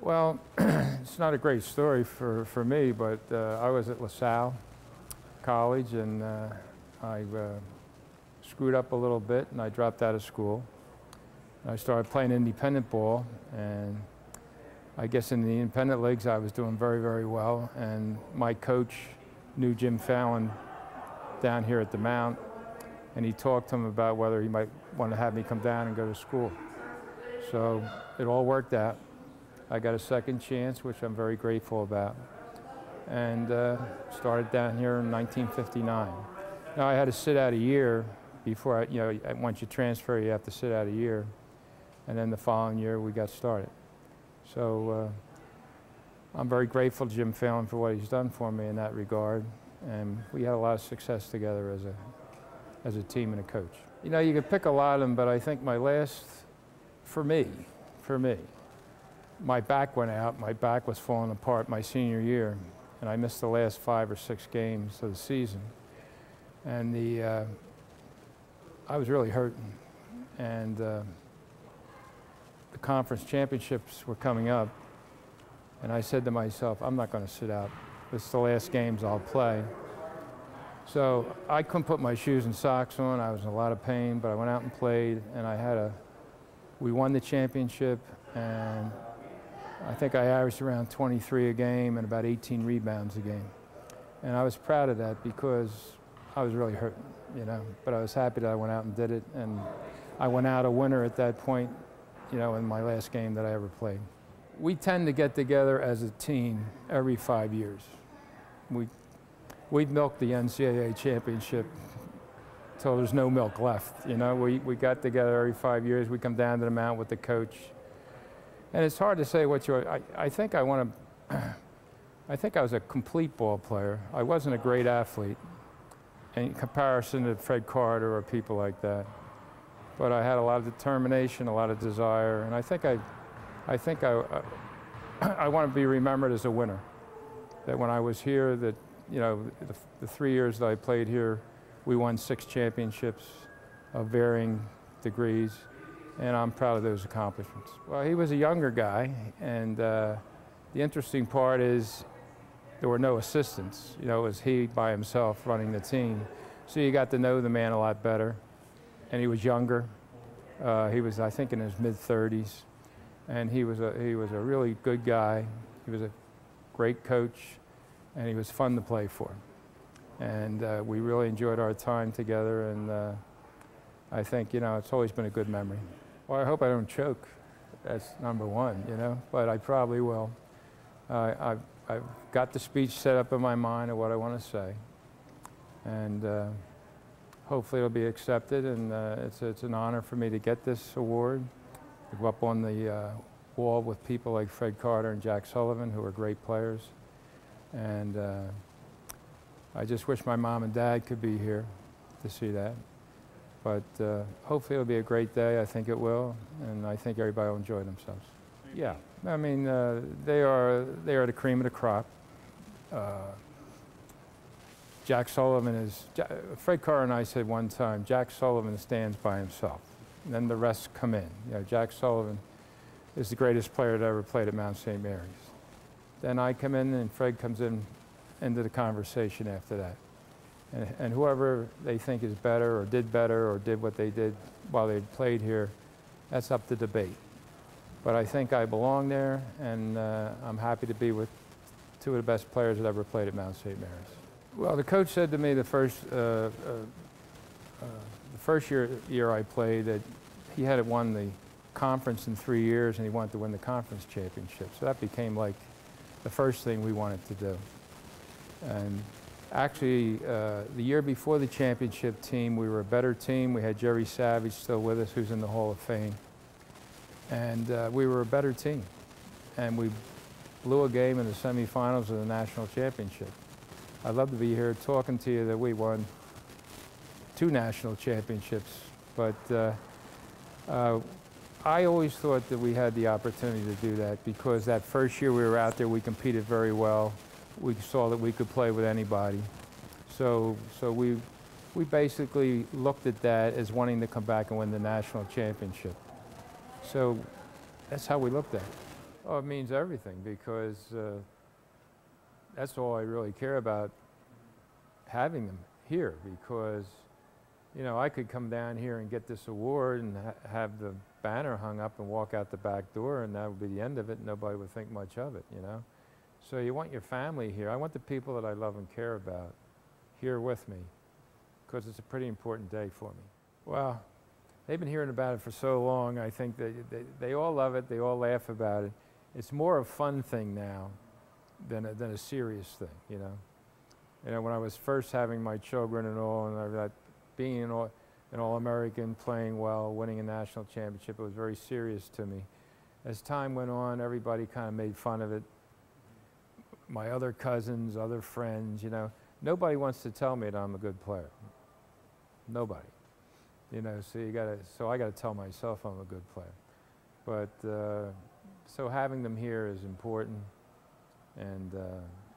Well, it's not a great story for me, but I was at LaSalle College, and I screwed up a little bit, and I dropped out of school. I started playing independent ball, and I guess in the independent leagues I was doing very, very well, and my coach knew Jim Phelan down here at the Mount, and he talked to him about whether he might want to have me come down and go to school. So it all worked out. I got a second chance, which I'm very grateful about, and started down here in 1959. Now I had to sit out a year before once you transfer, you have to sit out a year, and then the following year we got started. So I'm very grateful to Jim Phelan for what he's done for me in that regard, and we had a lot of success together as a team and a coach. You know, you could pick a lot of them, but I think my last, for me, my back went out. My back was falling apart my senior year, and I missed the last 5 or 6 games of the season. And I was really hurting. And the conference championships were coming up, and I said to myself, I'm not going to sit out. This is the last games I'll play. So I couldn't put my shoes and socks on. I was in a lot of pain, but I went out and played, and we won the championship, and I think I averaged around 23 a game and about 18 rebounds a game. And I was proud of that because I was really hurting, you know, but I was happy that I went out and did it, and I went out a winner at that point, you know, in my last game that I ever played. We tend to get together as a team every 5 years. We've milked the NCAA championship till there's no milk left, you know. We got together every 5 years. We come down to the Mount with the coach. And it's hard to say what I think I was a complete ball player. I wasn't a great athlete in comparison to Fred Carter or people like that. But I had a lot of determination, a lot of desire, and I think I want to be remembered as a winner. That when I was here, that, you know, the 3 years that I played here, we won 6 championships of varying degrees, and I'm proud of those accomplishments. Well, he was a younger guy, and the interesting part is there were no assistants. You know, it was he by himself running the team. So you got to know the man a lot better, and he was younger. He was, I think, in his mid-30s, and he was a really good guy. He was a great coach, and he was fun to play for. And we really enjoyed our time together, and I think, you know, it's always been a good memory. Well, I hope I don't choke. That's number one, you know, but I probably will. I've got the speech set up in my mind of what I want to say, and hopefully it'll be accepted, and it's an honor for me to get this award. To go up on the wall with people like Fred Carter and Jack Sullivan, who are great players, and I just wish my mom and dad could be here to see that. But hopefully it'll be a great day. I think it will, and I think everybody will enjoy themselves. Yeah, I mean, they are the cream of the crop. Jack Sullivan is, Fred Carter and I said one time, Jack Sullivan stands by himself, and then the rest come in. You know, Jack Sullivan is the greatest player that ever played at Mount St. Mary's. Then I come in, and Fred comes in into the conversation after that. And whoever they think is better or did what they did while they played here, that's up to debate. But I think I belong there, and I'm happy to be with 2 of the best players that ever played at Mount St. Mary's. Well, the coach said to me the first year I played that he had won the conference in 3 years, and he wanted to win the conference championship. So that became like the first thing we wanted to do. And actually, the year before the championship team, we were a better team. We had Jerry Savage still with us, who's in the Hall of Fame. And we were a better team. And we blew a game in the semifinals of the national championship. I'd love to be here talking to you that we won 2 national championships. But I always thought that we had the opportunity to do that, because that first year we were out there, we competed very well. We saw that we could play with anybody. So we basically looked at that as wanting to come back and win the national championship. So that's how we looked at it. Oh, it means everything, because that's all I really care about, having them here, because you know, I could come down here and get this award and have the banner hung up and walk out the back door, and that would be the end of it. Nobody would think much of it, you know. So you want your family here. I want the people that I love and care about here with me, because it's a pretty important day for me. Well, they've been hearing about it for so long. I think that they all love it. They all laugh about it. It's more a fun thing now than a serious thing, you know. You know, when I was first having my children and all, and being an All-American, playing well, winning a national championship, it was very serious to me. As time went on, everybody kind of made fun of it. My other cousins, other friends, you know, nobody wants to tell me that I'm a good player. Nobody. You know, so I gotta tell myself I'm a good player. But, so having them here is important, and,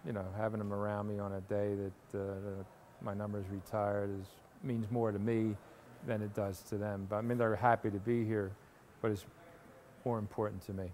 you know, having them around me on a day that my number's retired means more to me than it does to them. But I mean, they're happy to be here, but it's more important to me.